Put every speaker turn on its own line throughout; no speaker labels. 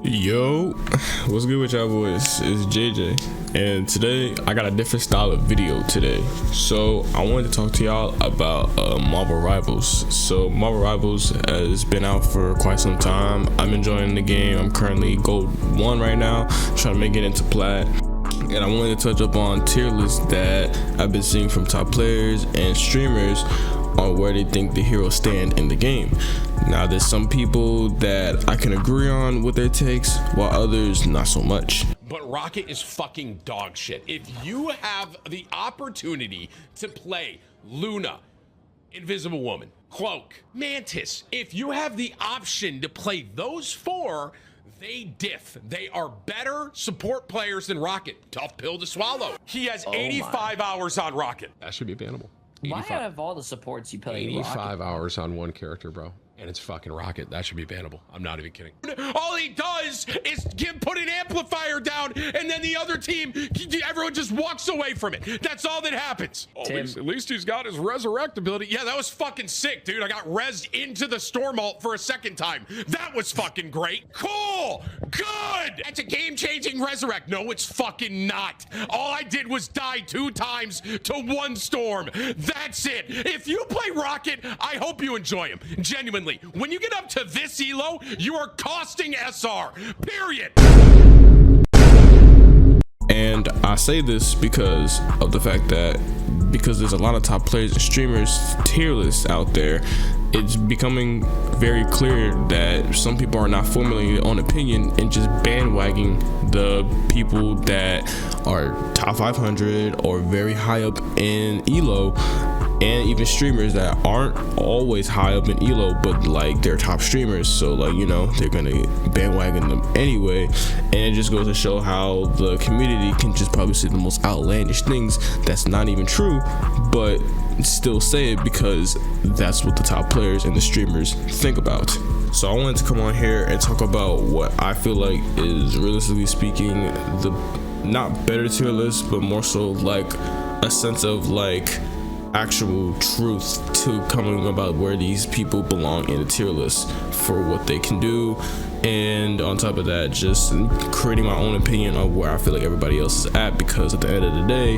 Yo, what's good with y'all boys? It's JJ, and today I got a different style of video today. So I wanted to talk to y'all about Marvel Rivals. So Marvel Rivals has been out for quite some time. I'm enjoying the game. I'm currently gold 1 right now, trying to make it into plat. And I wanted to touch up on tier lists that I've been seeing from top players and streamers on where they think the heroes stand in the game. Now, there's some people that I can agree on with their takes, while others not so much.
But Rocket is fucking dog shit. If you have the opportunity to play Luna, Invisible Woman, Cloak, Mantis, if you have the option to play those 4, they diff. They are better support players than Rocket. Tough pill to swallow. He has 85 hours on Rocket.
That should be bannable.
Why out of all the supports you play
85 hours on one character, bro. And it's fucking Rocket. That should be bannable. I'm not even kidding.
All he does is put an amplifier down, and then the other team, everyone just walks away from it. That's all that happens. Oh, at least he's got his resurrect ability. Yeah, that was fucking sick, dude. I got rezzed into the storm ult for a second time. That was fucking great. Cool. Good. That's a game-changing resurrect. No, it's fucking not. All I did was die 2 times to 1 storm. That's it. If you play Rocket, I hope you enjoy him. Genuinely. When you get up to this elo, you are costing SR, period.
And I say this because of the fact that because there's a lot of top players and streamers tier lists out there, it's becoming very clear that some people are not formulating their own opinion and just bandwagging the people that are top 500 or very high up in elo, and even streamers that aren't always high up in elo but like they're top streamers, so like, you know, they're gonna bandwagon them anyway. And it just goes to show how the community can just probably say the most outlandish things that's not even true, but still say it because that's what the top players and the streamers think about. So I wanted to come on here and talk about what I feel like is, realistically speaking, the not better tier list, but more so like a sense of like actual truth to coming about where these people belong in the tier list for what they can do. And on top of that, just creating my own opinion on where I feel like everybody else is at, because at the end of the day,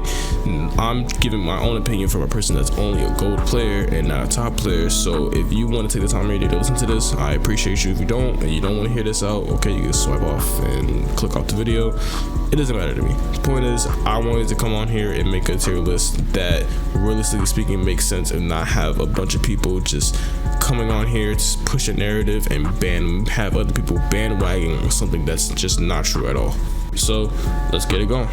I'm giving my own opinion from a person that's only a gold player and not a top player. So if you want to take the time right to listen to this, I appreciate you. If you don't, and you don't want to hear this out, okay, you can swipe off and click off the video. It doesn't matter to me. The point is, I wanted to come on here and make a tier list that realistically speaking makes sense and not have a bunch of people just coming on here to push a narrative and have other people bandwagging something that's just not true at all. So let's get it going.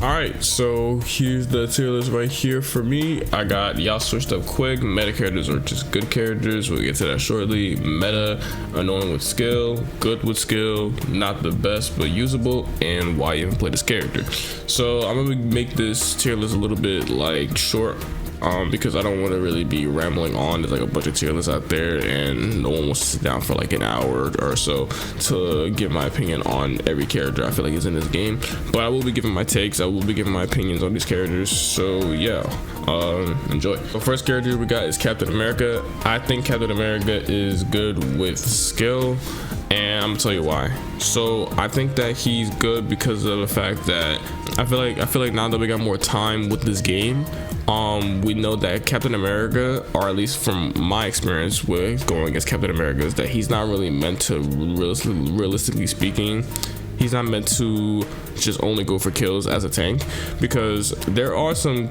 Alright, so here's the tier list right here for me. I got y'all switched up quick. Meta characters are just good characters. We'll get to that shortly. Meta, annoying with skill, good with skill, not the best but usable, and why even play this character. So I'm gonna make this tier list a little bit like short, because I don't want to really be rambling on. There's like a bunch of tier lists out there and no one wants to sit down for like an hour or so to give my opinion on every character I feel like is in this game. But I will be giving my takes, I will be giving my opinions on these characters, so yeah, enjoy. The first character we got is Captain America. I think Captain America is good with skill, and I'm gonna tell you why. So I think that he's good because of the fact that I feel like now that we got more time with this game, we know that Captain America, or at least from my experience with going against Captain America, is that he's not really meant to, realistically speaking, he's not meant to just only go for kills as a tank, because there are some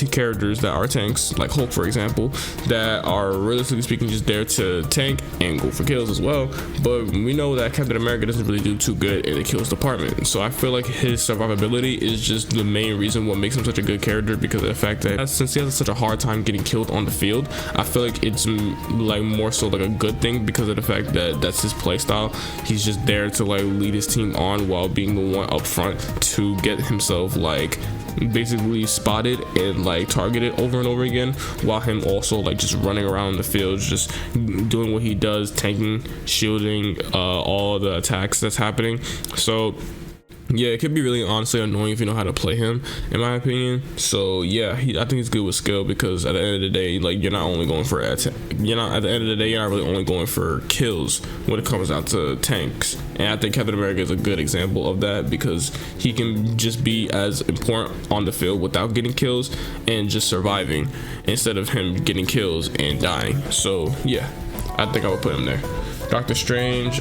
characters that are tanks, like Hulk for example, that are realistically speaking just there to tank and go for kills as well. But we know that Captain America doesn't really do too good in the kills department, so I feel like his survivability is just the main reason what makes him such a good character, because of the fact that since he has such a hard time getting killed on the field, I feel like it's like more so like a good thing, because of the fact that that's his play style. He's just there to like lead his team on while being the one up front to get himself like basically spotted and like targeted over and over again, while him also like just running around the field, just doing what he does, tanking, shielding all the attacks that's happening. So Yeah, it could be really honestly annoying if you know how to play him, in my opinion. So yeah, I think he's good with skill, because at the end of the day, like, you're not only going for at the end of the day, you're not really only going for kills when it comes out to tanks. And I think Captain America is a good example of that, because he can just be as important on the field without getting kills and just surviving, instead of him getting kills and dying. So yeah, I think I would put him there. Doctor Strange,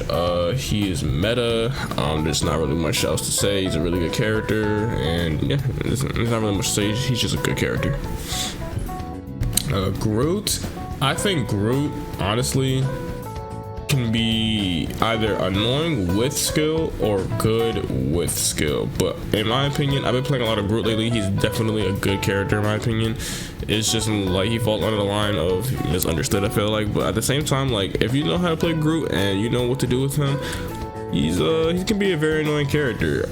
he is meta. There's not really much else to say. He's a really good character, and yeah, there's not really much to say. He's just a good character. Groot, I think Groot honestly can be either annoying with skill or good with skill, but in my opinion, I've been playing a lot of Groot lately. He's definitely a good character in my opinion. It's just like he falls under the line of misunderstood, I feel like, but at the same time, like, if you know how to play Groot and you know what to do with him, he can be a very annoying character.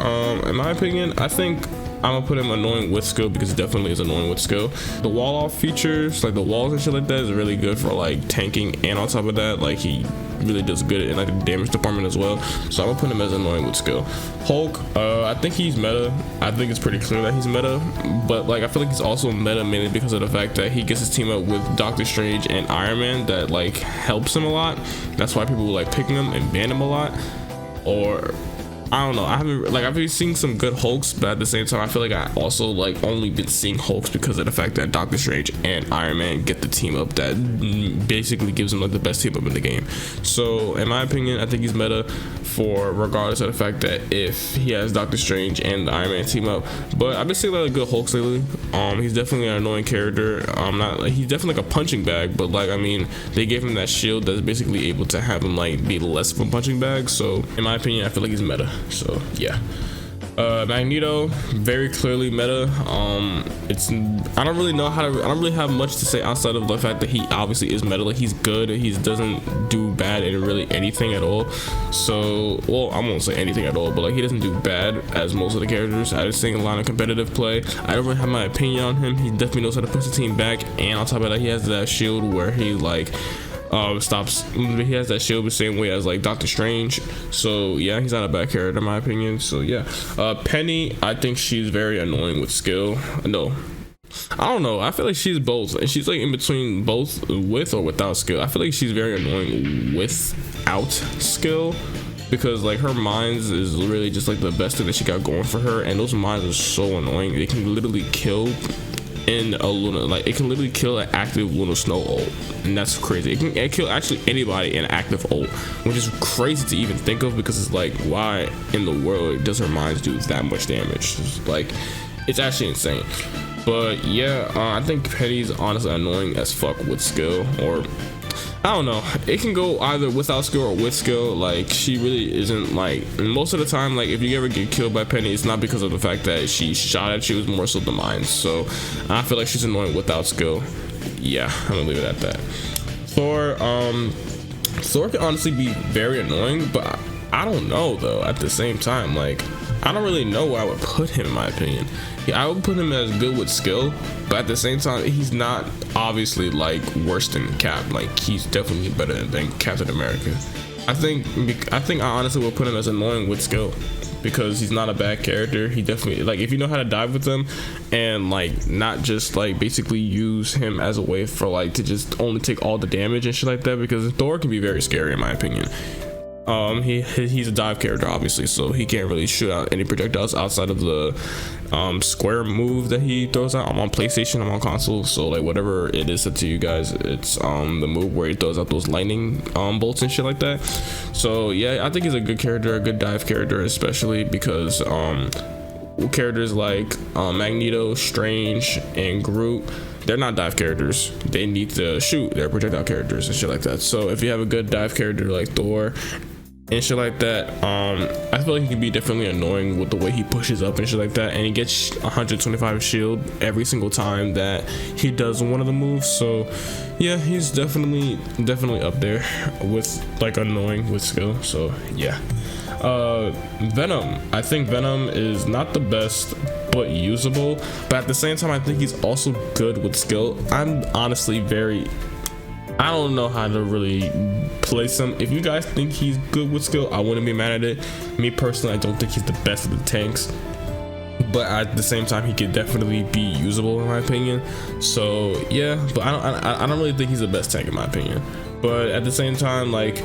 In my opinion, I think I'm gonna put him annoying with skill, because he definitely is annoying with skill. The wall off features, like the walls and shit like that, is really good for like tanking, and on top of that, like, he really does good in like the damage department as well. So I'm gonna put him as annoying with skill. Hulk, I think he's meta. I think it's pretty clear that he's meta, but like, I feel like he's also meta mainly because of the fact that he gets his team up with Doctor Strange and Iron Man, that like helps him a lot. That's why people like picking him and ban him a lot. Or I don't know, I've been seeing some good Hulks, but at the same time, I feel like I also like only been seeing Hulks because of the fact that Doctor Strange and Iron Man get the team up that basically gives him like the best team up in the game. So in my opinion, I think he's meta, for regardless of the fact that if he has Doctor Strange and the Iron Man team up. But I've been seeing a lot of good Hulks lately. He's definitely an annoying character. He's definitely like a punching bag, but like, I mean, they gave him that shield that's basically able to have him like be less of a punching bag. So in my opinion, I feel like he's meta. So yeah. Magneto, very clearly meta. I don't really have much to say outside of the fact that he obviously is meta. Like, he's good, he doesn't do bad in really anything at all. So, well, I won't say anything at all, but like, he doesn't do bad as most of the characters. I just think a lot of competitive play. I don't really have my opinion on him. He definitely knows how to push the team back, and on top of that, he has that shield where he like he has that shield the same way as like Doctor Strange. So yeah, he's not a bad character in my opinion. So yeah, Penny, I think she's very annoying with skill. No, I don't know, I feel like she's both, and she's like in between both with or without skill. I feel like she's very annoying without skill, because like her mines is really just like the best thing that she got going for her, and those mines are so annoying. They can literally kill in a Luna, like it can literally kill an active Luna Snow ult, and that's crazy. It can kill actually anybody in active ult, which is crazy to even think of, because it's like, why in the world does her mines do that much damage? It's actually insane. But yeah, I think Penny's honestly annoying as fuck with skill, or I don't know, it can go either without skill or with skill. Like, she really isn't like, most of the time, like if you ever get killed by Penny, it's not because of the fact that she shot at you, it was more so the mines. So I feel like she's annoying without skill. Yeah, I'm gonna leave it at that. Thor can honestly be very annoying, but I don't know though, at the same time, like I don't really know where I would put him in my opinion. Yeah, I would put him as good with skill, but at the same time, he's not obviously like worse than Cap. Like, he's definitely better than Captain America. I think I honestly will put him as annoying with skill, because he's not a bad character. He definitely, like, if you know how to dive with him and like not just like basically use him as a way for like to just only take all the damage and shit like that, because Thor can be very scary in my opinion. He's a dive character obviously, so he can't really shoot out any projectiles outside of the square move that he throws out. I'm on PlayStation, I'm on console, so like whatever it is to you guys, it's the move where he throws out those lightning bolts and shit like that. So yeah, I think he's a good character, a good dive character, especially because characters like Magneto, Strange, and Groot, they're not dive characters. They need to shoot. They're projectile characters and shit like that. So if you have a good dive character like Thor and shit like that, I feel like he can be definitely annoying with the way he pushes up and shit like that, and he gets 125 shield every single time that he does one of the moves. So yeah, he's definitely up there with like annoying with skill. So yeah. Venom, I think Venom is not the best but usable, but at the same time I think he's also good with skill. I'm honestly very I don't know how to really place him. If you guys think he's good with skill, I wouldn't be mad at it. Me personally, I don't think he's the best of the tanks, but at the same time, he could definitely be usable in my opinion. So yeah, but I don't really think he's the best tank in my opinion. But at the same time, like,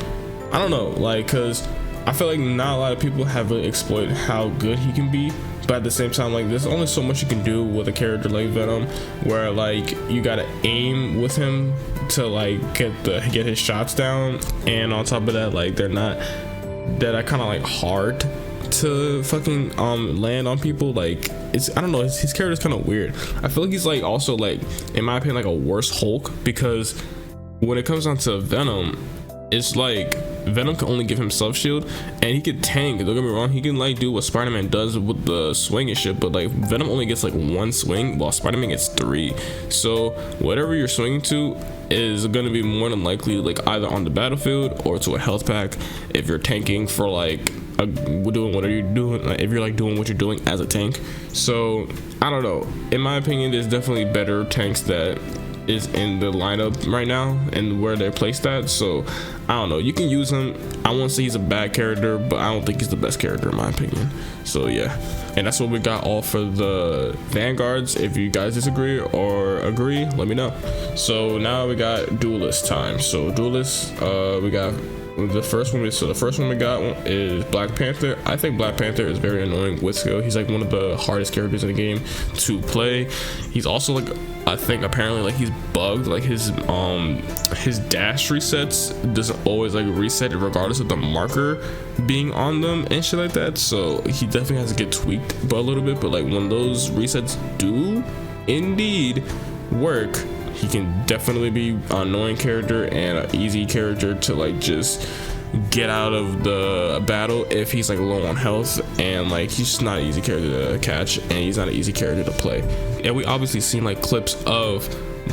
I don't know, like, cause I feel like not a lot of people have really exploited how good he can be. But at the same time, like, there's only so much you can do with a character like Venom, where like you gotta aim with him to like get his shots down, and on top of that, like they're kind of like hard to fucking land on people. Like, I don't know, his character's kind of weird. I feel like he's like also like, in my opinion, like a worse Hulk, because when it comes down to Venom, it's like Venom can only give himself shield, and he could tank. Don't get me wrong, he can like do what Spider-Man does with the swing and shit, but like Venom only gets like one swing while Spider-Man gets 3. So whatever you're swinging to is gonna be more than likely like either on the battlefield or to a health pack if you're tanking for like doing whatever you're doing, like if you're like doing what you're doing as a tank. So I don't know, in my opinion, there's definitely better tanks that is in the lineup right now and where they're placed at. So I don't know, you can use him. I won't say he's a bad character, but I don't think he's the best character in my opinion. So yeah, and that's what we got all for the Vanguards. If you guys disagree or agree, let me know. So now we got duelist time. So duelist, we got the first one we got is Black Panther. I think Black Panther is very annoying with skill. He's like one of the hardest characters in the game to play. He's also like, I think apparently like he's bugged, like his dash resets doesn't always like reset regardless of the marker being on them and shit like that. So he definitely has to get tweaked a little bit, but like when those resets do indeed work, he can definitely be an annoying character and an easy character to like just get out of the battle if he's like low on health, and like he's just not an easy character to catch, and he's not an easy character to play. And we obviously seen like clips of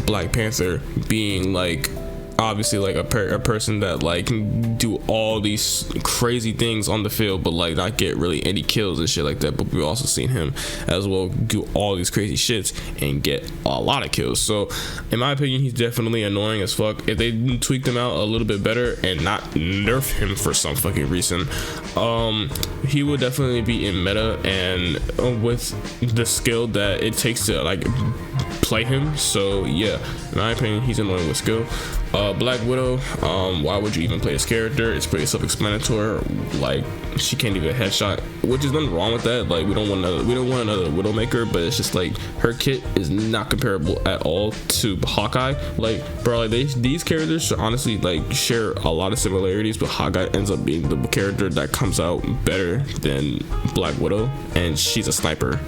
Black Panther being like obviously like a person that like can do all these crazy things on the field but like not get really any kills and shit like that. But we've also seen him as well do all these crazy shits and get a lot of kills. So in my opinion, he's definitely annoying as fuck. If they tweaked him out a little bit better and not nerf him for some fucking reason, he would definitely be in meta and with the skill that it takes to like play him. So yeah, in my opinion, he's annoying with skill. Black Widow, why would you even play this character? It's pretty self-explanatory. Like, she can't even headshot, which is nothing wrong with that. Like, we don't want another Widowmaker, but it's just like her kit is not comparable at all to Hawkeye. Like, bro, like these characters honestly like share a lot of similarities, but Hawkeye ends up being the character that comes out better than Black Widow, and she's a sniper.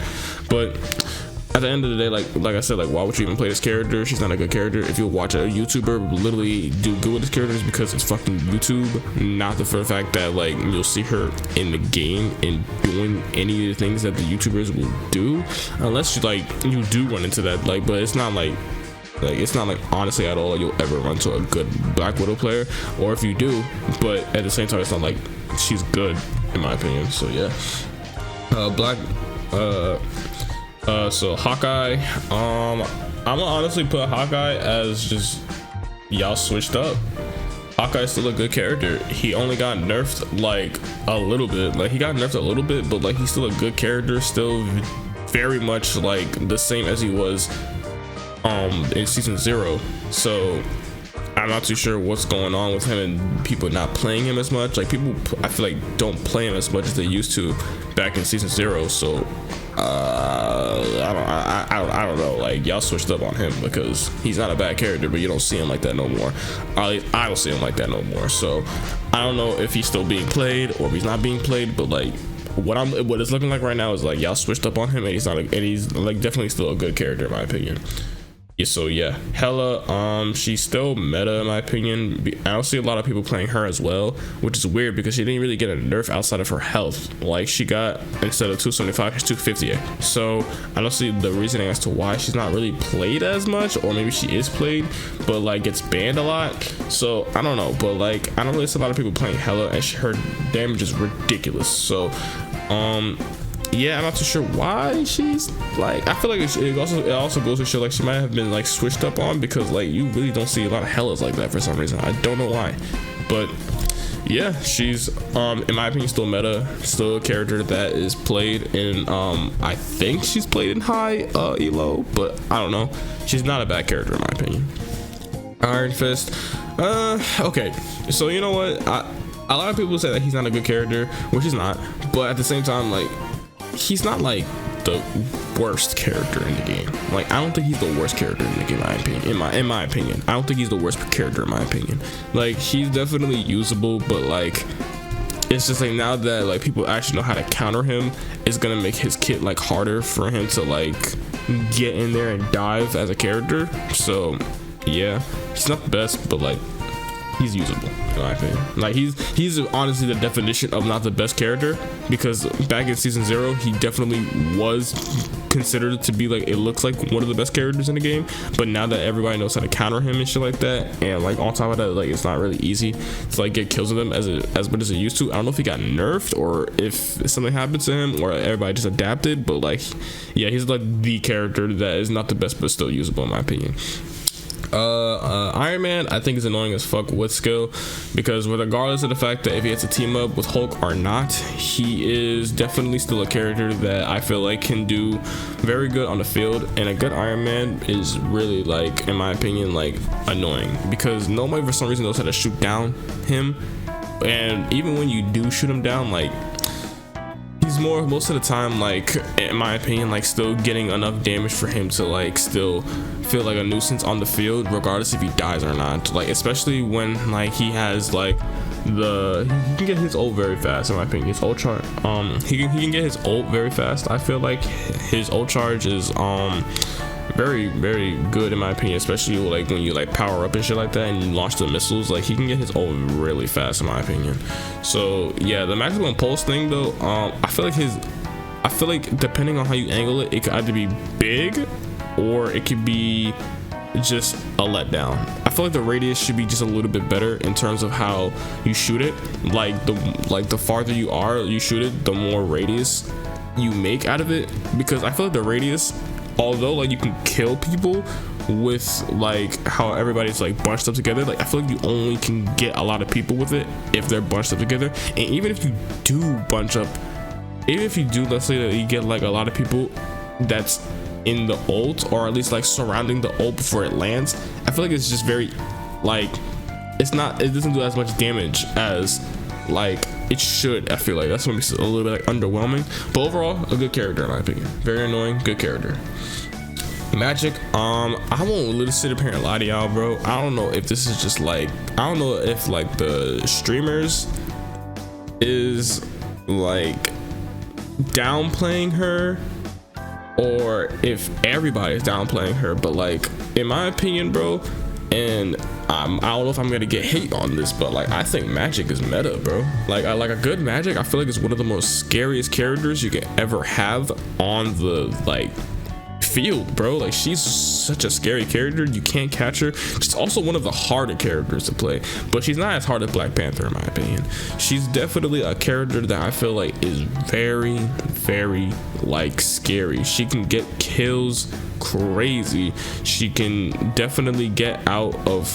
But at the end of the day, like I said, like why would you even play this character? She's not a good character. If you watch a YouTuber literally do good with this character, it's because it's fucking YouTube, not for the fact that like you'll see her in the game and doing any of the things that the YouTubers will do, unless you do run into that. Like, but it's not like it's not like honestly at all like you'll ever run to a good Black Widow player, or if you do, but at the same time it's not like she's good in my opinion. So yeah, so Hawkeye, I'm gonna honestly put Hawkeye as just y'all switched up. Hawkeye's still a good character. He only got nerfed like a little bit. Like he got nerfed a little bit, but like he's still a good character, still very much like the same as he was in season 0. So I'm not too sure what's going on with him and people not playing him as much. Like people, I feel like don't play him as much as they used to back in season 0. So I don't know. Like y'all switched up on him because he's not a bad character, but you don't see him like that no more. I don't see him like that no more. So I don't know if he's still being played or if he's not being played. But like what it's looking like right now is like y'all switched up on him, and he's like definitely still a good character in my opinion. Yeah, so yeah, Hela, she's still meta in my opinion. I don't see a lot of people playing her as well, which is weird because she didn't really get a nerf outside of her health. Like she got, instead of 275, she's 250. So I don't see the reasoning as to why she's not really played as much, or maybe she is played but like gets banned a lot. So I don't know, but like I don't really see a lot of people playing Hela, and her damage is ridiculous. So yeah, I'm not too sure why she's like, I feel like it also goes to show like she might have been like switched up on, because like you really don't see a lot of Hellas like that for some reason. I don't know why, but yeah, she's in my opinion still meta, still a character that is played in I think she's played in high elo, but I don't know. She's not a bad character in my opinion. Iron Fist, okay, so you know what, a lot of people say that he's not a good character, which he's not, but at the same time, like, he's not like the worst character in the game. Like, I don't think he's the worst character in the game, in my opinion. I don't think he's the worst character in my opinion. Like, he's definitely usable, but like, it's just like now that like people actually know how to counter him, it's gonna make his kit like harder for him to like get in there and dive as a character. So yeah, he's not the best, but like, he's usable in my opinion. Like, he's honestly the definition of not the best character, because back in season 0 he definitely was considered to be like, it looks like one of the best characters in the game, but now that everybody knows how to counter him and shit like that, and like on top of that, like, it's not really easy to like get kills with him as much as it used to. I don't know if he got nerfed or if something happened to him or everybody just adapted, but like, yeah, he's like the character that is not the best but still usable in my opinion. Iron Man, I think, is annoying as fuck with skill, because regardless of the fact that if he has to team up with Hulk or not, he is definitely still a character that I feel like can do very good on the field, and a good Iron Man is really, like, in my opinion, like, annoying, because nobody for some reason knows how to shoot down him, and even when you do shoot him down, like, he's most of the time, like, in my opinion, like, still getting enough damage for him to like still feel like a nuisance on the field, regardless if he dies or not. Like, especially when like he has like he can get his ult very fast in my opinion. His ult charge, he can get his ult very fast. I feel like his ult charge is very, very good in my opinion, especially like when you like power up and shit like that and you launch the missiles. Like, he can get his ult really fast in my opinion. So yeah, the maximum pulse thing though, I feel like depending on how you angle it, it could either be big or it could be just a letdown. I feel like the radius should be just a little bit better in terms of how you shoot it. Like the farther you shoot it, the more radius you make out of it, because I feel like the radius, although like you can kill people with like how everybody's like bunched up together, like I feel like you only can get a lot of people with it if they're bunched up together. And even if you do bunch up, let's say that you get like a lot of people that's in the ult, or at least like surrounding the ult before it lands, I feel like it's just very like, it doesn't do as much damage as like it should. I feel like that's gonna be a little bit like underwhelming, but overall a good character in my opinion. Very annoying, good character. Magic, I won't literally sit up here and lie to y'all, bro. I don't know if this is just like, I don't know if like the streamers is like downplaying her, or if everybody is downplaying her, but like in my opinion, bro, and I don't know if I'm gonna get hate on this, but like I think Magic is meta, bro. Like, I like a good Magic. I feel like it's one of the most scariest characters you can ever have on the like field, bro. Like, she's such a scary character, you can't catch her. She's also one of the harder characters to play, but she's not as hard as Black Panther in my opinion. She's definitely a character that I feel like is very, very like scary. She can get kills crazy. She can definitely get out of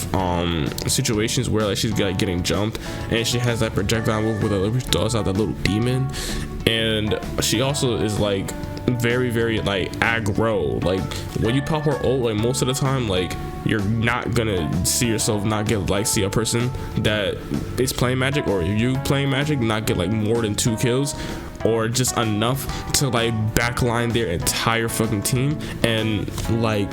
situations where like she's like getting jumped, and she has that projectile move which does out that little demon, and she also is like very, very like aggro. Like, when you pop her ult, like most of the time, like you're not gonna see a person that is playing Magic, or you playing Magic, not get like more than 2 kills, or just enough to like backline their entire fucking team and like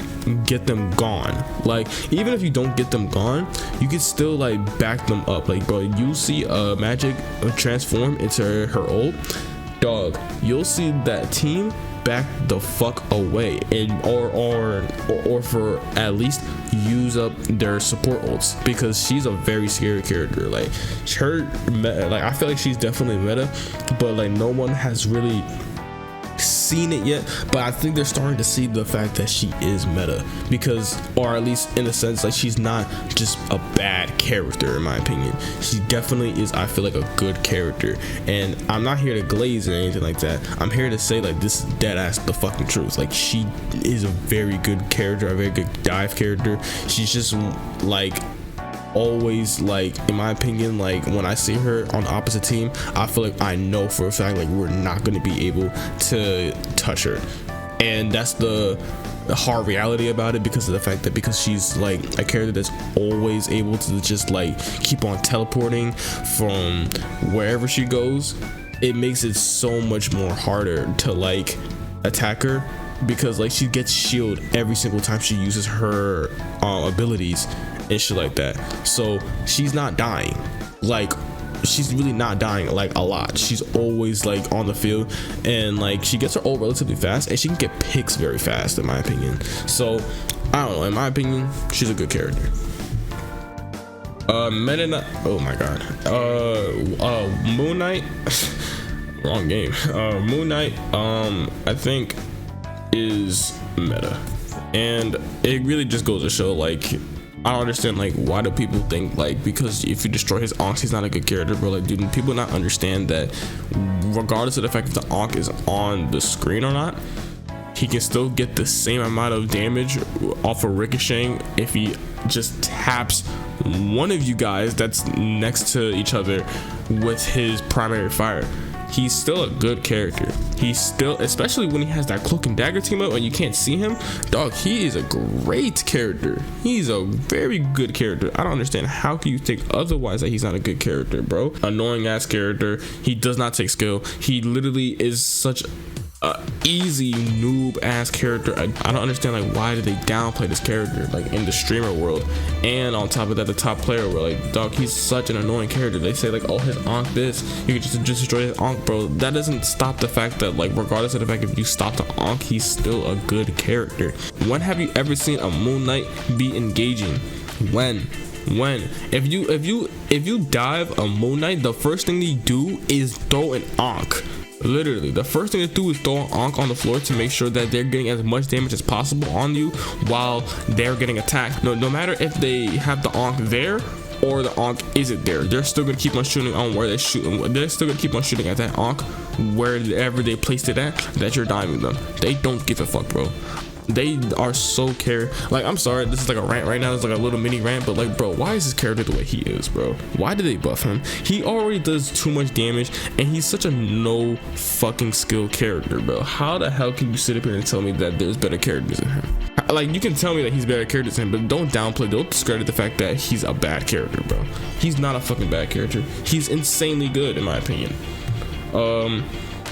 get them gone. Like, even if you don't get them gone, you can still like back them up. Like, bro, you see a Magic transform into her ult, dog, you'll see that team back the fuck away, and or for at least use up their support ults, because she's a very scary character. Like, I feel like she's definitely meta, but like no one has really seen it yet, but I think they're starting to see the fact that she is meta, because, or at least in a sense, like she's not just a bad character in my opinion. She definitely is, I feel like, a good character, and I'm not here to glaze or anything like that. I'm here to say like this is dead ass the fucking truth. Like she is a very good character, a very good dive character. She's just like always, like in my opinion, like when I see her on the opposite team, I feel like I know for a fact like we're not going to be able to touch her, and that's the hard reality about it, because of the fact that because she's like a character that's always able to just like keep on teleporting from wherever she goes, it makes it so much more harder to like attack her, because like she gets shield every single time she uses her abilities and shit like that. So she's not dying, like she's really not dying like a lot. She's always like on the field, and like she gets her ult relatively fast, and she can get picks very fast in my opinion. So I don't know, in my opinion, she's a good character. Meta Knight, oh my god, Moon Knight wrong game. Moon Knight I think is meta, and it really just goes to show like I don't understand like why do people think like because if you destroy his Ankh he's not a good character, bro. Like, dude, people not understand that regardless of the fact if the Ankh is on the screen or not, he can still get the same amount of damage off of ricocheting if he just taps one of you guys that's next to each other with his primary fire. He's still a good character. He's still, especially when he has that cloak and dagger team up and you can't see him, dog, he is a great character. He's a very good character. I don't understand how can you think otherwise that he's not a good character, bro. Annoying ass character. He does not take skill. He literally is such easy noob ass character. I don't understand like why did they downplay this character like in the streamer world, and on top of that the top player world. Like, dog, he's such an annoying character. They say like, oh, his Ankh this, you can just destroy his Ankh, bro. That doesn't stop the fact that like regardless of the fact if you stop the Ankh, he's still a good character. When have you ever seen a Moon Knight be engaging? When if you dive a Moon Knight, the first thing you do is throw an Ankh. Literally, the first thing to do is throw an Ankh on the floor to make sure that they're getting as much damage as possible on you while they're getting attacked. No matter if they have the Ankh there or the Ankh isn't there, they're still gonna keep on shooting on where they're shooting. They're still gonna keep on shooting at that Ankh wherever they placed it at, that you're diving them. They don't give a fuck, bro. They are so like, I'm sorry, this is like a rant right now, it's like a little mini rant, but like, bro, why is this character the way he is, bro? Why did they buff him? He already does too much damage, and he's such a no fucking skill character, bro. How the hell can you sit up here and tell me that there's better characters than him? Like, you can tell me that he's better characters than him, but don't downplay, don't discredit the fact that he's a bad character, bro. He's not a fucking bad character. He's insanely good in my opinion.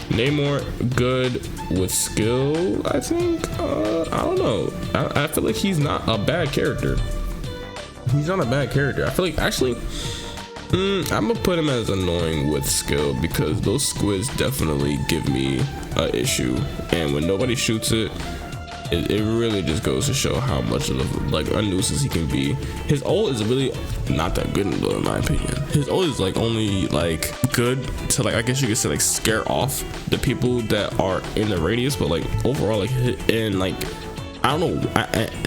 Namor, good with skill, I think. I don't know. I feel like he's not a bad character. He's not a bad character. I feel like actually, I'm gonna put him as annoying with skill, because those squids definitely give me an issue, and when nobody shoots it, it really just goes to show how much of like a nuisance he can be. His ult is really not that good though, in my opinion. His ult is like only like good to like, I guess you could say like scare off the people that are in the radius, but like overall like, and like I don't know,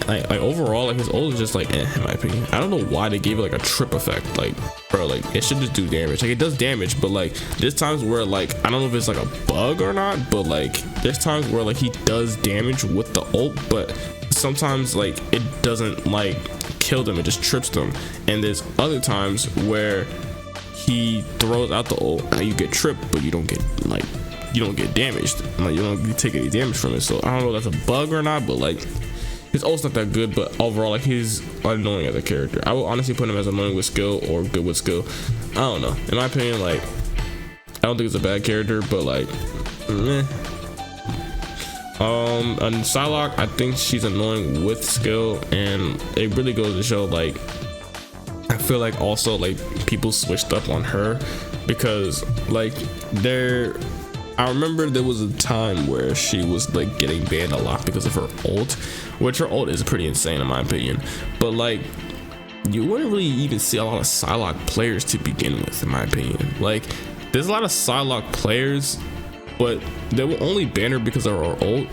like overall like his ult is just like in my opinion. I don't know why they gave it like a trip effect. Like, bro, like it should just do damage. Like, it does damage, but like there's times where like I don't know if it's like a bug or not, but like there's times where like he does damage with the ult, but sometimes like it doesn't like kill them, it just trips them. And there's other times where he throws out the ult and you get tripped, but you don't get damaged, like you don't take any damage from it. So I don't know if that's a bug or not, but like his ult's not that good, but overall like he's annoying as a character. I will honestly put him as annoying with skill or good with skill. I don't know, in my opinion, like I don't think it's a bad character, but like meh. And Psylocke, I think she's annoying with skill, and it really goes to show like I feel like also like people switched up on her, because like I remember there was a time where she was like getting banned a lot because of her ult, which her ult is pretty insane in my opinion, but like you wouldn't really even see a lot of Psylocke players to begin with, in my opinion. Like, there's a lot of Psylocke players but they will only ban her because of her ult,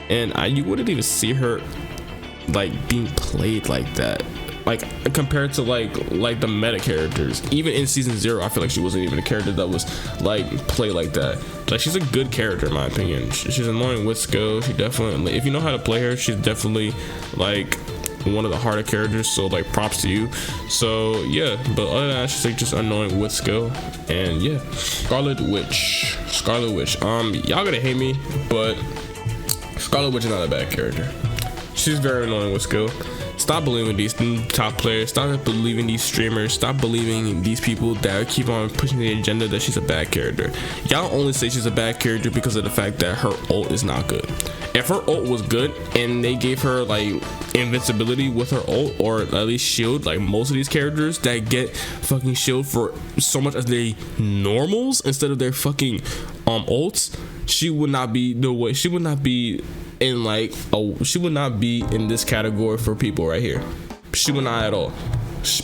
and you wouldn't even see her like being played like that, like compared to like the meta characters. Even in season 0, I feel like she wasn't even a character that was like played like that. Like, she's a good character in my opinion. She's annoying with skill. She definitely, if you know how to play her, she's definitely like one of the harder characters, so like props to you. So yeah, but other than that, she's like just annoying with skill. And yeah, Scarlet Witch. Y'all gonna hate me, but Scarlet Witch is not a bad character. She's very annoying with skill. Stop believing these top players. Stop believing these streamers. Stop believing these people that keep on pushing the agenda that she's a bad character. Y'all only say she's a bad character because of the fact that her ult is not good. If her ult was good and they gave her like invincibility with her ult, or at least shield, like most of these characters that get fucking shield for so much as they normals instead of their fucking ults, she would not be the way. She would not be in like she would not be in this category for people right here. She would not at all.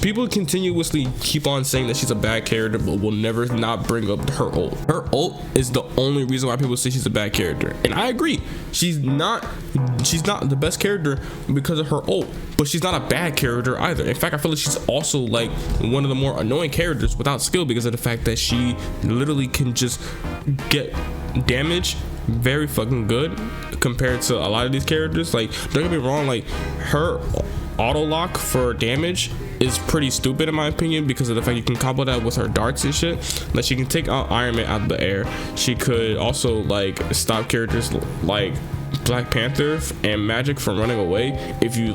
People continuously keep on saying that she's a bad character, but will never not bring up her ult. Her ult is the only reason why people say she's a bad character, and I agree. She's not the best character because of her ult, but she's not a bad character either. In fact, I feel like she's also like one of the more annoying characters without skill because of the fact that she literally can just get damage very fucking good compared to a lot of these characters. Like, don't get me wrong, like her auto lock for damage is pretty stupid in my opinion because of the fact you can combo that with her darts and shit. Like, she can take out Iron Man out of the air. She could also like stop characters like Black Panther and Magic from running away if you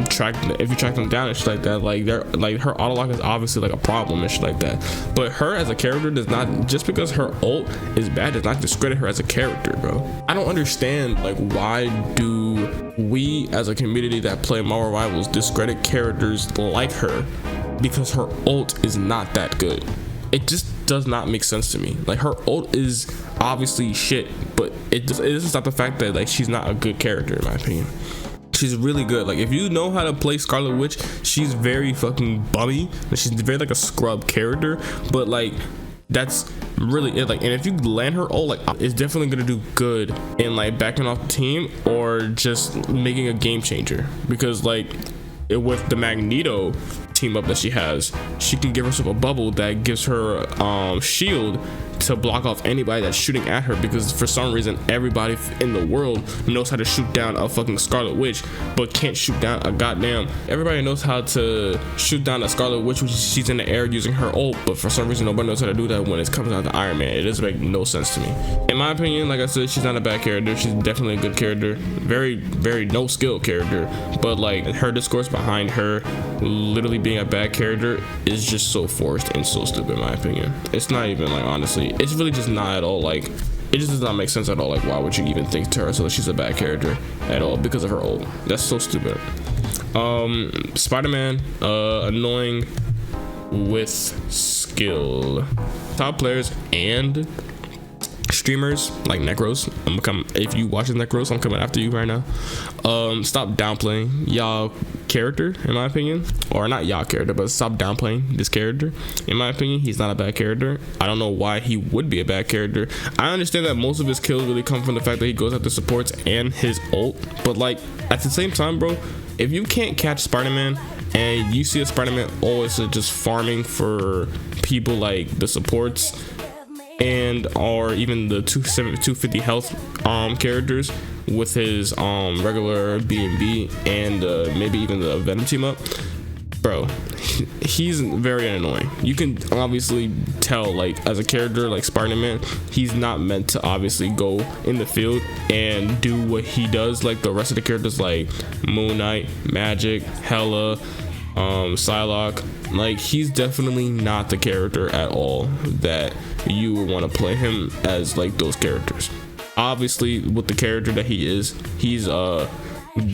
track them down and shit like that. Like, they're like, her auto lock is obviously like a problem and shit like that, but her as a character does not, just because her ult is bad, does not discredit her as a character, bro. I don't understand, like, why do we as a community that play Marvel Rivals discredit characters like her because her ult is not that good? It just does not make sense to me. Like, her ult is obviously shit, but it is not the fact that like she's not a good character in my opinion. She's really good. Like, if you know how to play Scarlet Witch, she's very fucking bummy. She's very like a scrub character, but like that's really it. Like, and if you land her ult, like, it's definitely gonna do good in like backing off the team or just making a game changer, because like with the Magneto team up that she has, she can give herself a bubble that gives her shield to block off anybody that's shooting at her, because for some reason everybody in the world knows how to shoot down a fucking Scarlet Witch but can't shoot down a goddamn, everybody knows how to shoot down a Scarlet Witch which she's in the air using her ult, but for some reason nobody knows how to do that when it comes down to Iron Man. It doesn't make no sense to me. In my opinion, like I said, she's not a bad character. She's definitely a good character, very no skill character, but like her discourse behind her literally being a bad character is just so forced and so stupid in my opinion. It's not even like, honestly, it's really just not at all, like, it just does not make sense at all. Like, why would you even think to her so that she's a bad character at all because of her ult? That's so stupid. Spider-Man, annoying with skill. Top players and streamers like Necros, if you watching Necros, I'm coming after you right now. Stop downplaying y'all character, in my opinion, or not y'all character, but stop downplaying this character. In my opinion, he's not a bad character. I don't know why he would be a bad character. I understand that most of his kills really come from the fact that he goes after supports and his ult, but like at the same time, bro, if you can't catch Spider-Man and you see a Spider-Man always just farming for people like the supports and or even the 250 health characters with his regular B&B and maybe even the Venom team up, bro, he's very annoying. You can obviously tell, like, as a character like Spider-Man, he's not meant to obviously go in the field and do what he does like the rest of the characters like Moon Knight, Magic, Hela, Psylocke. Like, he's definitely not the character at all that you would want to play him as, like those characters. Obviously, with the character that he is, he's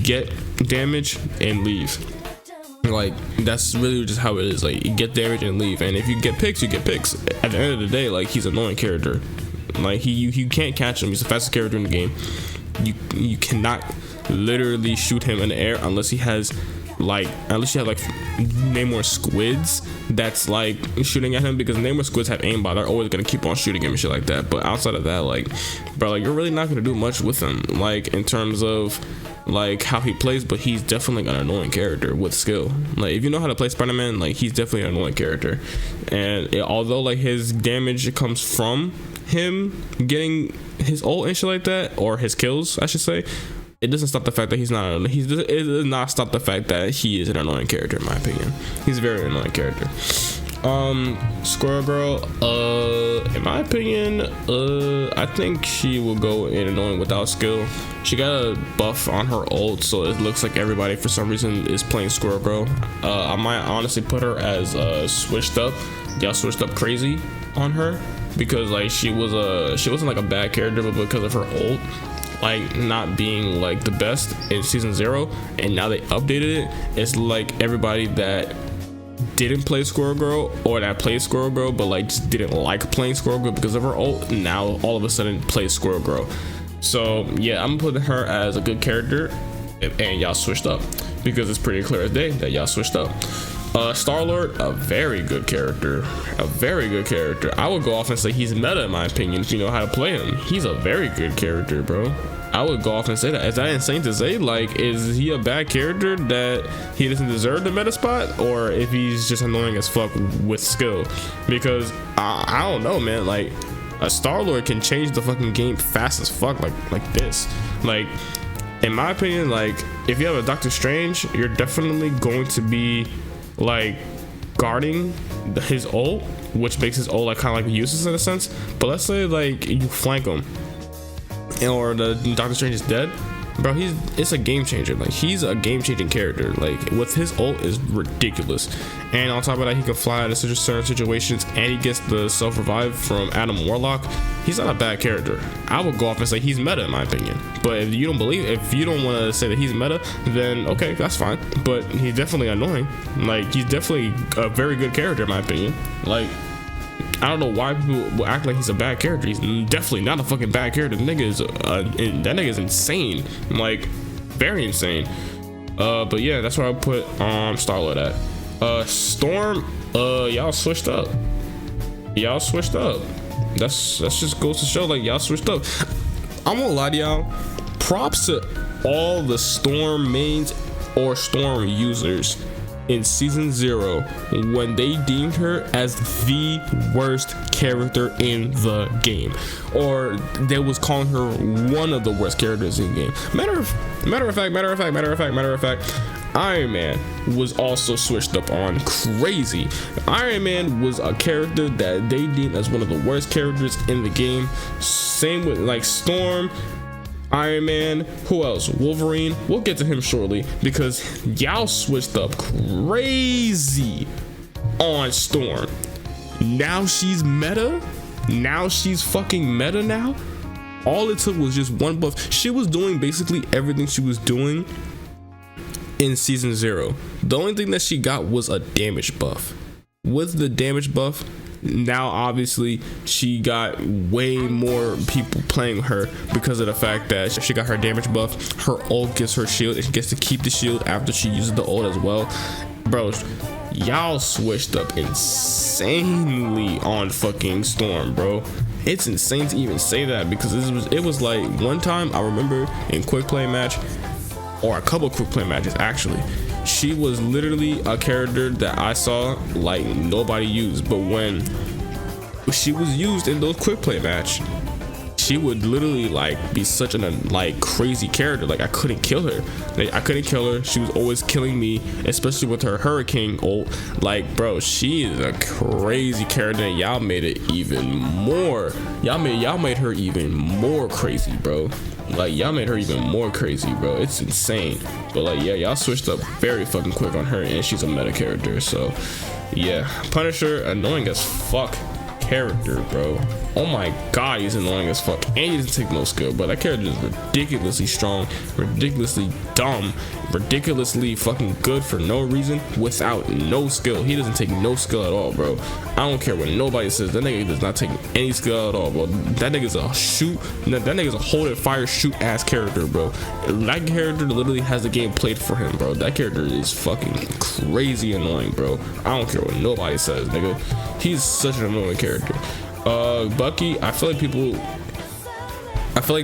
get damage and leave. Like, that's really just how it is. Like, you get damage and leave, and if you get picks, you get picks. At the end of the day, like, he's an annoying character. Like, you can't catch him. He's the fastest character in the game. You cannot literally shoot him in the air unless you have like Namor squids that's like shooting at him, because Namor squids have aimbot. They're always gonna keep on shooting him and shit like that. But outside of that, like, bro, like, you're really not gonna do much with him, like, in terms of like how he plays. But he's definitely an annoying character with skill. Like, if you know how to play Spider-Man, like, he's definitely an annoying character. And although like his damage comes from him getting his ult and shit like that, or his kills I should say, it doesn't stop the fact that it does not stop the fact that he is an annoying character, in my opinion. He's a very annoying character. Squirrel Girl, in my opinion, I think she will go in annoying without skill. She got a buff on her ult, so it looks like everybody for some reason is playing Squirrel Girl. I might honestly put her as switched up. Y'all switched up crazy on her, because like she wasn't like a bad character, but because of her ult like not being like the best in season 0, and now they updated it, it's like everybody that didn't play Squirrel Girl, or that played Squirrel Girl but like just didn't like playing Squirrel Girl because of her ult, now all of a sudden plays Squirrel Girl. So yeah, I'm putting her as a good character, and y'all switched up, because it's pretty clear as day that y'all switched up. Star-Lord, a very good character. I would go off and say he's meta, in my opinion, if you know how to play him. He's a very good character, bro. I would go off and say that. Is that insane to say? Like, is he a bad character that he doesn't deserve the meta spot, or if he's just annoying as fuck with skill? Because I don't know, man. Like, a Star-Lord can change the fucking game fast as fuck, like this. Like, in my opinion, like, if you have a Doctor Strange, you're definitely going to be like guarding his ult, which makes his ult like kind of like useless in a sense. But let's say like you flank him, or the Doctor Strange is dead, bro, it's a game changer. Like, he's a game changing character. Like, with his ult is ridiculous, and on top of that, he can fly out of certain situations, and he gets the self revive from Adam Warlock. He's not a bad character. I would go off and say he's meta, in my opinion. But if you don't want to say that he's meta, then okay, that's fine. But he's definitely annoying. Like, he's definitely a very good character, in my opinion. Like, I don't know why people will act like he's a bad character. He's definitely not a fucking bad character. The nigga is that nigga is insane, like very insane. But yeah, that's where I put Star-Lord at. Storm, y'all switched up. That's just goes to show, like, y'all switched up. I'm gonna lie to y'all, props to all the Storm mains or Storm users in season 0 when they deemed her as the worst character in the game, or they was calling her one of the worst characters in the game. Matter of fact, Iron Man was also switched up on crazy. Iron Man was a character that they deemed as one of the worst characters in the game. Same with like Storm, Iron Man, who else? Wolverine. We'll get to him shortly, because y'all switched up crazy on Storm. Now she's meta. Now she's fucking meta now. All it took was just one buff. She was doing basically everything she was doing in season 0. The only thing that she got was a damage buff. With the damage buff, now obviously she got way more people playing her, because of the fact that she got her damage buff. Her ult gives her shield, and she gets to keep the shield after she uses the ult as well. Bro, y'all switched up insanely on fucking Storm, bro. It's insane to even say that, because it was like one time I remember in quick play match, or a couple quick play matches actually, she was literally a character that I saw like nobody used. But when she was used in those quick play match, she would literally like be such a like crazy character. Like, I couldn't kill her. She was always killing me, especially with her hurricane ult. Like, bro, she is a crazy character, and y'all made it even more. Y'all made her even more crazy, bro. Like, y'all made her even more crazy, bro. It's insane. But like, yeah, y'all switched up very fucking quick on her, and she's a meta character. So yeah, Punisher, annoying as fuck character, bro. Oh my god, he's annoying as fuck. And he doesn't take no skill, but that character is ridiculously strong, ridiculously dumb, ridiculously fucking good for no reason without no skill. He doesn't take no skill at all, bro. I don't care what nobody says. That nigga does not take any skill at all, bro. That nigga's a shoot. That nigga's a hold it, fire, shoot ass character, bro. That character literally has the game played for him, bro. That character is fucking crazy annoying, bro. I don't care what nobody says, nigga. He's such an annoying character. Bucky, I feel like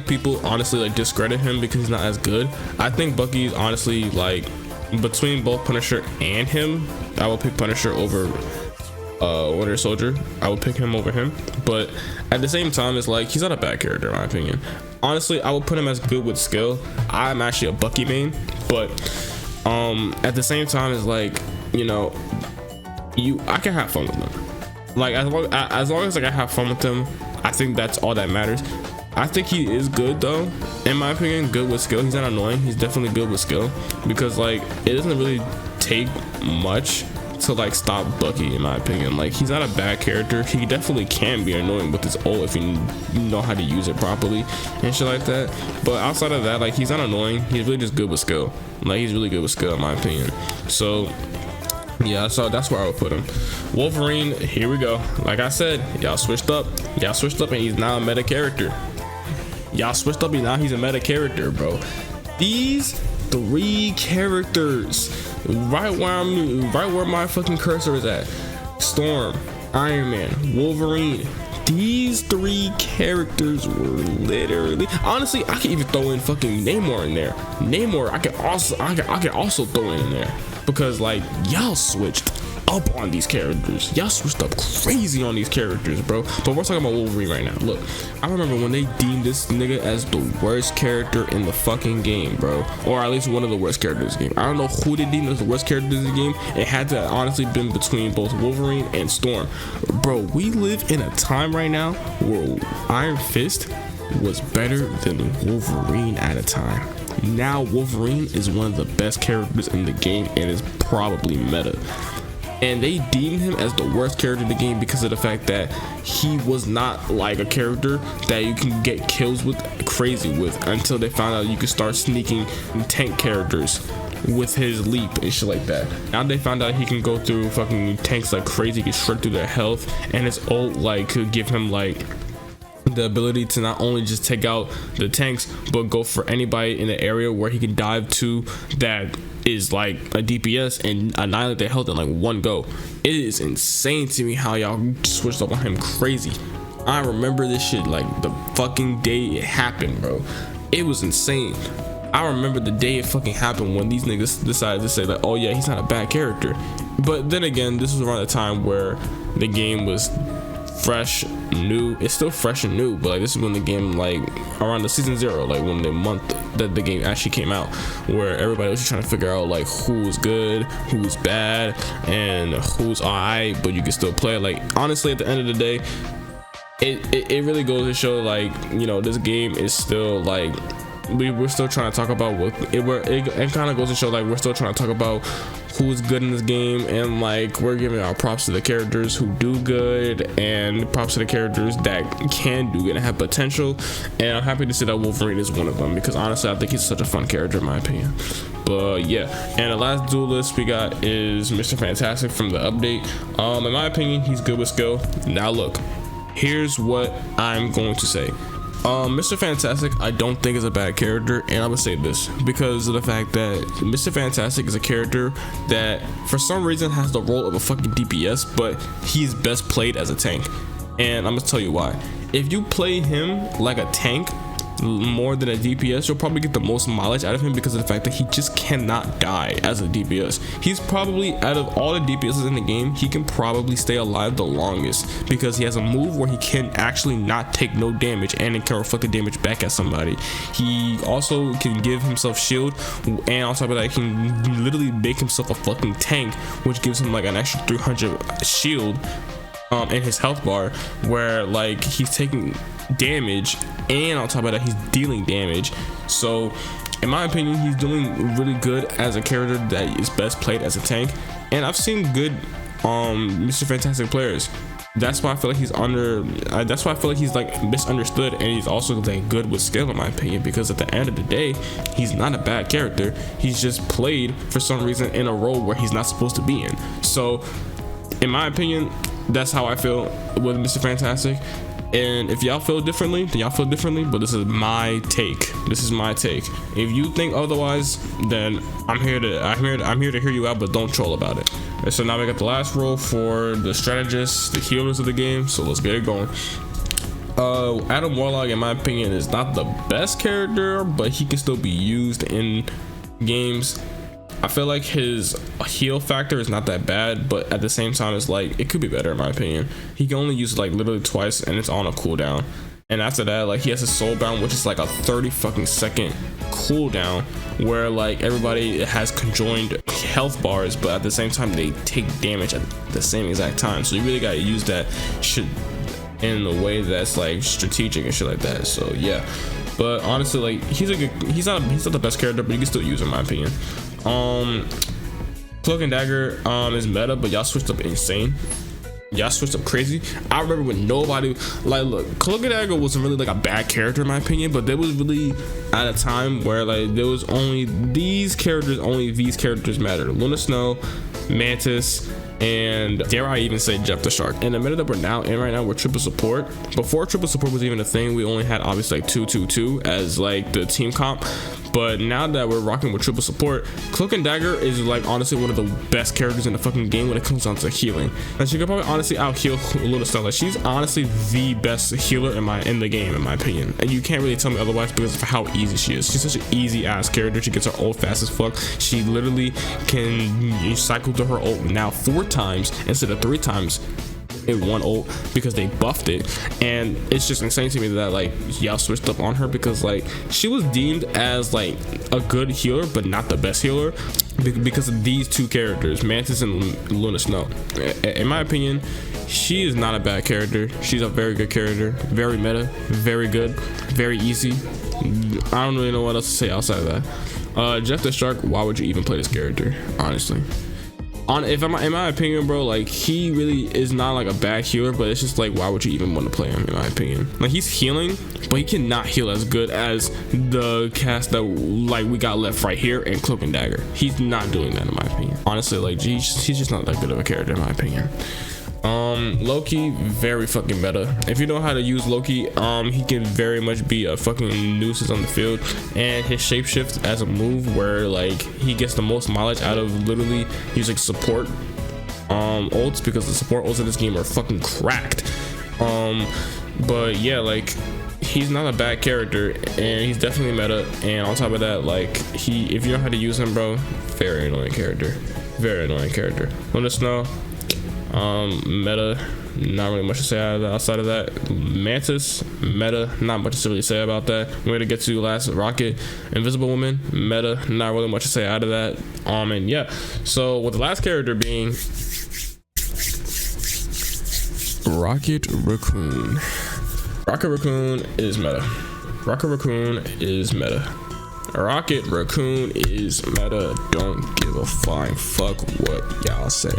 people honestly like discredit him because he's not as good. I think Bucky's honestly like between both Punisher and him, I will pick Punisher over Winter Soldier. I would pick him over him, but at the same time, it's like he's not a bad character in my opinion. Honestly, I would put him as good with skill. I'm actually a Bucky main, but at the same time, it's like, you know, I can have fun with him. Like as long as like I have fun with him, I think that's all that matters. I think he is good though, in my opinion, good with skill. He's not annoying. He's definitely good with skill because like it doesn't really take much to like stop Bucky in my opinion. Like he's not a bad character. He definitely can be annoying with his ult if you know how to use it properly and shit like that. But outside of that, like he's not annoying. He's really just good with skill. Like he's really good with skill in my opinion. So yeah, so that's where I would put him. Wolverine, here we go. Like I said, y'all switched up and he's now a meta character. Y'all switched up and now he's a meta character, bro. These 3 characters, right where my fucking cursor is at. Storm, Iron Man, Wolverine. These 3 characters were literally, honestly, I can even throw in fucking Namor in there. Namor, I can also throw in there because like y'all switched up on these characters. Y'all switched up crazy on these characters, bro. But we're talking about Wolverine right now. Look, I remember when they deemed this nigga as the worst character in the fucking game, bro, or at least one of the worst characters in the game. I don't know who they deemed as the worst characters in the game. It had to honestly been between both Wolverine and Storm, bro. We live in a time right now where Iron Fist was better than Wolverine at a time. Now Wolverine is one of the best characters in the game and is probably meta. And they deemed him as the worst character in the game because of the fact that he was not like a character that you can get kills with crazy with until they found out you could start sneaking tank characters with his leap and shit like that. Now they found out he can go through fucking tanks like crazy, get straight through their health, and his ult like could give him like the ability to not only just take out the tanks but go for anybody in the area where he can dive to that is like a DPS and annihilate their health in like one go. It is insane to me how y'all switched up on him crazy. I remember this shit like the fucking day it happened, bro. It was insane. I remember the day it fucking happened when these niggas decided to say that, oh yeah, he's not a bad character. But then again, this was around the time where the game was fresh, new. It's still fresh and new, but like this is when the game, like around the season 0, like when the month that the game actually came out, where everybody was just trying to figure out like who's good, who's bad, and who's alright, but you can still play. Like honestly, at the end of the day, it really goes to show like, you know, this game is still like we're still trying to talk about what it kind of goes to show like we're still trying to talk about who's good in this game, and like we're giving our props to the characters who do good and props to the characters that can do good and have potential. And I'm happy to see that Wolverine is one of them because honestly I think he's such a fun character in my opinion. But yeah, and the last duelist we got is Mr. Fantastic from the update. In my opinion, he's good with skill. Now look, here's what I'm going to say. Mr. Fantastic I don't think is a bad character, and I'm gonna say this because of the fact that Mr. Fantastic is a character that for some reason has the role of a fucking DPS, but he's best played as a tank, and I'm gonna tell you why. If you play him like a tank more than a DPS, you'll probably get the most mileage out of him because of the fact that he just cannot die as a DPS. He's probably, out of all the DPSs in the game, he can probably stay alive the longest because he has a move where he can actually not take no damage and it can reflect the damage back at somebody. He also can give himself shield, and on top of that, he can literally make himself a fucking tank, which gives him like an extra 300 shield in his health bar, where like he's taking damage and on top of that he's dealing damage. So in my opinion, he's doing really good as a character that is best played as a tank, and I've seen good Mr. Fantastic players. That's why I feel like he's that's why I feel like he's like misunderstood, and he's also like good with skill in my opinion, because at the end of the day, he's not a bad character. He's just played for some reason in a role where he's not supposed to be in. So in my opinion, that's how I feel with Mr. Fantastic. And if y'all feel differently, then y'all feel differently, but this is my take. This is my take. If you think otherwise, then I'm here to hear you out, but don't troll about it. And so now we got the last role for the strategists, the healers of the game. So let's get it going. Adam Warlock, in my opinion, is not the best character, but he can still be used in games. I feel like his heal factor is not that bad, but at the same time, it's like it could be better in my opinion. He can only use it like literally twice, and it's on a cooldown. And after that, like he has his soulbound, which is like a 30 fucking second cooldown, where like everybody has conjoined health bars, but at the same time they take damage at the same exact time. So you really gotta use that shit in a way that's like strategic and shit like that. So yeah, but honestly, like he's not the best character, but you can still use him in my opinion. Cloak and Dagger is meta, but y'all switched up insane. Y'all switched up crazy. I remember when nobody like, look, Cloak and Dagger wasn't really like a bad character in my opinion, but there was really at a time where like there was only these characters mattered. Luna Snow, Mantis, and dare I even say Jeff the Shark. And the meta that we're now in right now, we're triple support. Before triple support was even a thing, we only had obviously like 2-2-2 as like the team comp. But now that we're rocking with triple support, Cloak and Dagger is like honestly one of the best characters in the fucking game when it comes down to healing. And she could probably honestly out heal Luna Snow. Like she's honestly the best healer in the game in my opinion. And you can't really tell me otherwise because of how easy she is. She's such an easy ass character. She gets her ult fast as fuck. She literally can cycle to her ult now 4 times instead of 3 times in one ult because they buffed it. And it's just insane to me that like y'all switched up on her, because like she was deemed as like a good healer but not the best healer because of these two characters, Mantis and Luna Snow. In my opinion, she is not a bad character. She's a very good character, very meta, very good, very easy. I don't really know what else to say outside of that. Jeff the Shark, why would you even play this character, honestly? In my opinion, bro, like he really is not like a bad healer, but it's just like, why would you even want to play him in my opinion? Like he's healing, but he cannot heal as good as the cast that like we got left right here in Cloak and Dagger. He's not doing that in my opinion. Honestly, like he's just not that good of a character in my opinion. Loki, very fucking meta. If you know how to use Loki, he can very much be a fucking nuisance on the field. And his shapeshift as a move where like he gets the most mileage out of literally using support ults, because the support ults in this game are fucking cracked. But yeah, like he's not a bad character and he's definitely meta. And on top of that, like if you know how to use him, bro, very annoying character. Luna Snow, meta, not really much to say outside of that. Mantis, meta, not much to really say about that. We're gonna get to last Rocket, Invisible Woman, meta, not really much to say out of that. And yeah, so with the last character being Rocket Raccoon. Rocket Raccoon is meta. Rocket Raccoon is meta. Don't give a flying fuck what y'all say.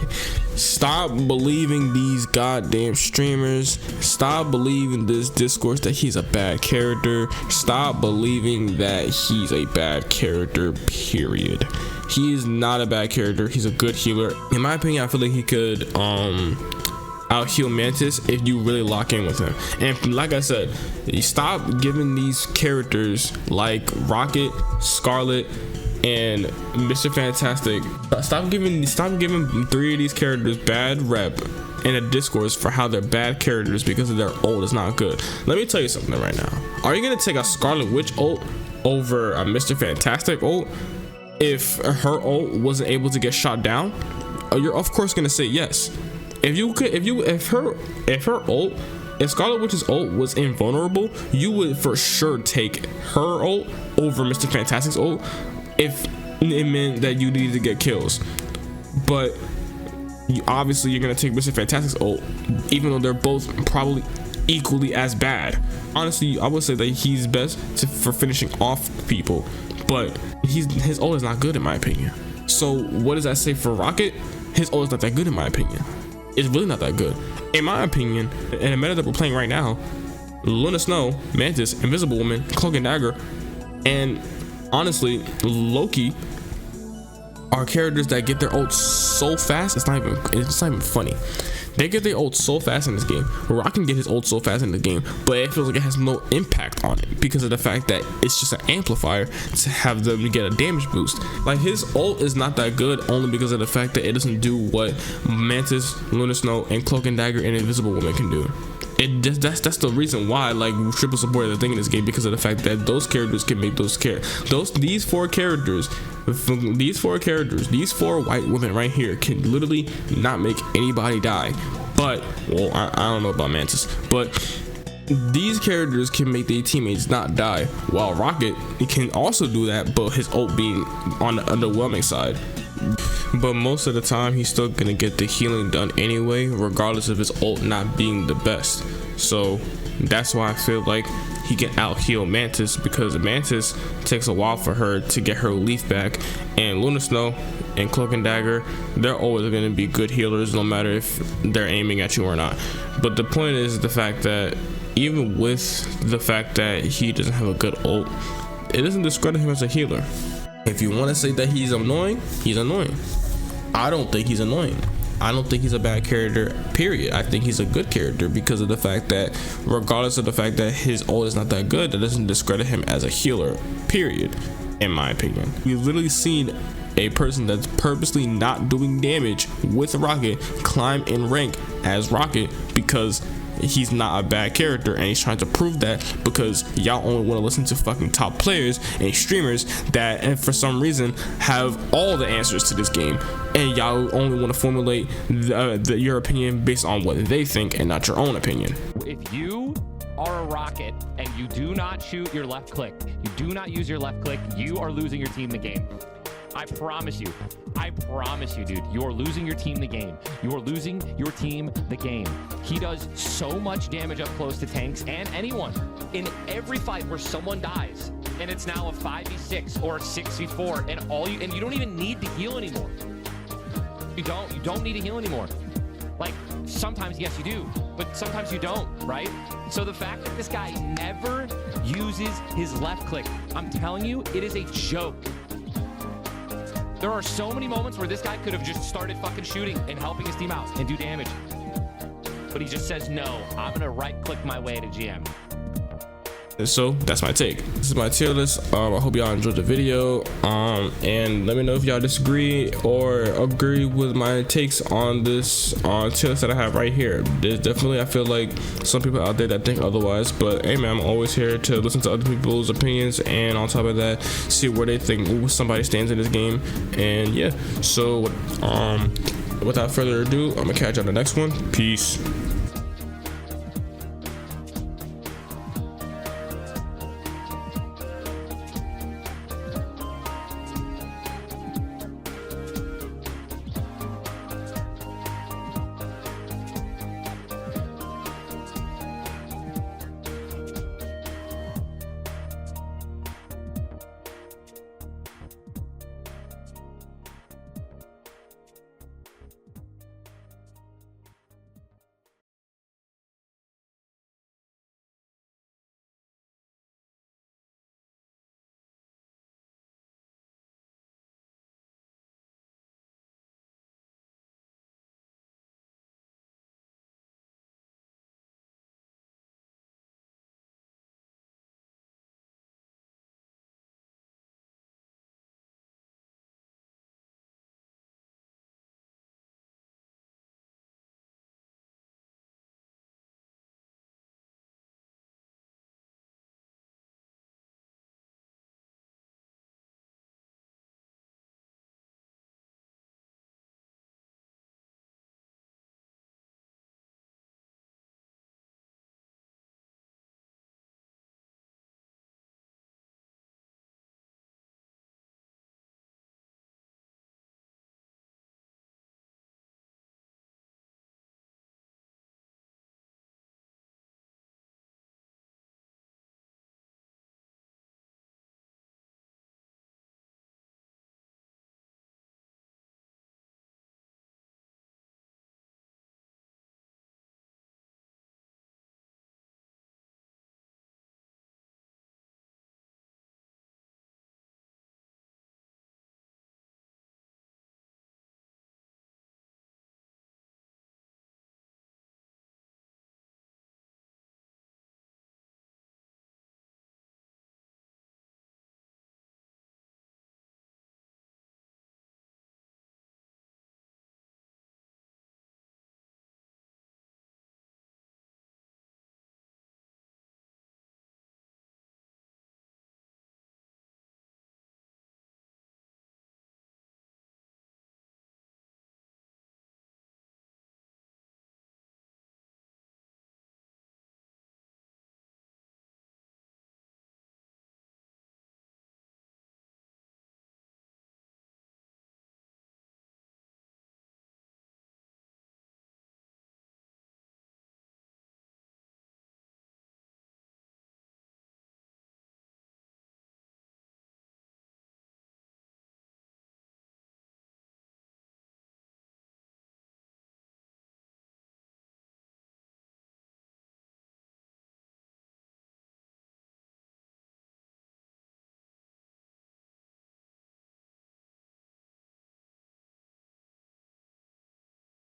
Stop believing these goddamn streamers. Stop believing this discourse that he's a bad character. Stop believing that he's a bad character, period. He is not a bad character. He's a good healer. In my opinion, I feel like he could out heal Mantis if you really lock in with him. And like I said, you stop giving these characters like Rocket, Scarlet, and Mr. Fantastic, stop giving 3 of these characters bad rep in a discourse for how they're bad characters because of their ult is not good. Let me tell you something right now. Are you gonna take a Scarlet Witch ult over a Mr. Fantastic ult if her ult wasn't able to get shot down? You're of course gonna say yes. If Scarlet Witch's ult was invulnerable, you would for sure take her ult over Mr. Fantastic's ult if it meant that you needed to get kills. But obviously you're gonna take Mr. Fantastic's ult, even though they're both probably equally as bad. Honestly, I would say that he's best for finishing off people, but his ult is not good in my opinion. So what does that say for Rocket? His ult is not that good in my opinion. It's really not that good. In my opinion, in the meta that we're playing right now, Luna Snow, Mantis, Invisible Woman, Cloak and Dagger, and honestly Loki are characters that get their ults so fast it's not even funny. They get their ult so fast in this game. Rock can get his ult so fast in the game, but it feels like it has no impact on it because of the fact that it's just an amplifier to have them get a damage boost. Like, his ult is not that good only because of the fact that it doesn't do what Mantis, Luna Snow, and Cloak and Dagger and Invisible Woman can do. That's the reason why like triple support is a thing in this game, because of the fact that those characters can make these four characters, these four white women right here can literally not make anybody die. But well, I don't know about Mantis, but these characters can make their teammates not die, while Rocket can also do that, but his ult being on the underwhelming side. But most of the time he's still gonna get the healing done anyway, regardless of his ult not being the best. So that's why I feel like he can out heal Mantis, because Mantis takes a while for her to get her leaf back, and Luna Snow and Cloak and Dagger, they're always going to be good healers no matter if they're aiming at you or not. But the point is the fact that even with the fact that he doesn't have a good ult, it doesn't discredit him as a healer. If you want to say that he's annoying, he's annoying. I don't think he's annoying. I don't think he's a bad character, period. I think he's a good character because of the fact that regardless of the fact that his ult is not that good, that doesn't discredit him as a healer, period, in my opinion. We've literally seen a person that's purposely not doing damage with Rocket climb in rank as Rocket because he's not a bad character, and he's trying to prove that because y'all only want to listen to fucking top players and streamers that, and for some reason, have all the answers to this game, and y'all only want to formulate your opinion based on what they think and not your own opinion.
If you are a Rocket and you do not shoot your left click, you do not use your left click, you are losing your team the game. I promise you, dude, you are losing your team the game. You are losing your team the game. He does so much damage up close to tanks and anyone in every fight where someone dies, and it's now a 5v6 or a 6v4, and you don't even need to heal anymore. You don't need to heal anymore. Like, sometimes yes you do, but sometimes you don't, right? So the fact that this guy never uses his left click, I'm telling you, it is a joke. There are so many moments where this guy could have just started fucking shooting and helping his team out and do damage. But he just says, no, I'm gonna right click my way to GM.
So that's my take. This is my tier list. I hope y'all enjoyed the video, and let me know if y'all disagree or agree with my takes on this tier list that I have right here. There's definitely, I feel like, some people out there that think otherwise, but hey man, I'm always here to listen to other people's opinions, and on top of that, see where they think somebody stands in this game. And yeah, so without further ado, I'm gonna catch you on the next one. Peace.